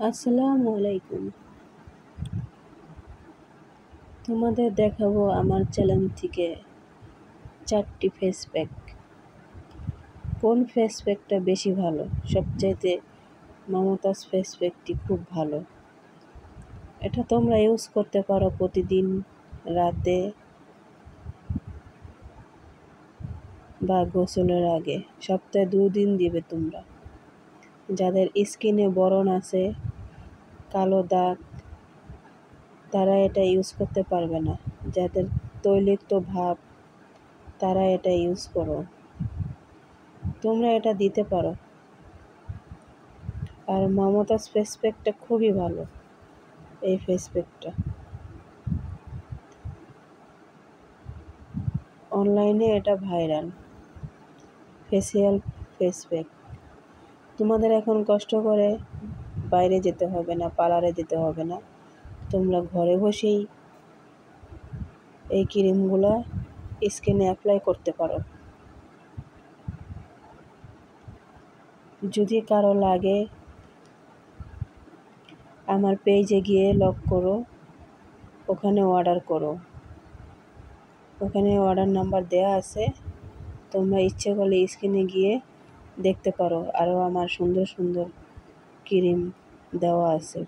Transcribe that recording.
আসসালামু আলাইকুম। তোমাদের দেখাবো আমার চ্যানেল থেকে 4টি ফেস প্যাক। কোন ফেস প্যাকটা বেশি ভালো? সবচাইতে মমতাজ ফেস প্যাকটি খুব ভালো। এটা তোমরা ইউজ করতে পারো প্রতিদিন রাতে বা গোসলের আগে। সপ্তাহে 2 দিন দিবে তোমরা। যাদের স্কিনে ব্রণ আছে, কালো দাগ, তারা এটা ইউজ করতে পারবে না। যাদের তৈলাক্ত ভাব, তারা এটা ইউজ করো। তোমরা এটা দিতে পারো। আর মমতাজ ফেস প্যাকটা খুবই ভালো। এই ফেস প্যাকটা অনলাইনে এটা ভাইরাল ফেসিয়াল ফেস প্যাক। তোমাদের এখন কষ্ট করে বাইরে যেতে হবে না, পার্লারে যেতে হবে না। তোমরা ঘরে বসেই এই ক্রিমগুলো স্কিনে অ্যাপ্লাই করতে পারো। যদি কারো লাগে, আমার পেজে গিয়ে লক করো, ওখানে অর্ডার করো। ওখানে অর্ডার নাম্বার দেওয়া আছে। তোমরা ইচ্ছে করলে স্ক্রিনে গিয়ে দেখতে পারো। আরও আমার সুন্দর সুন্দর ক্রিম দেওয়া আছে।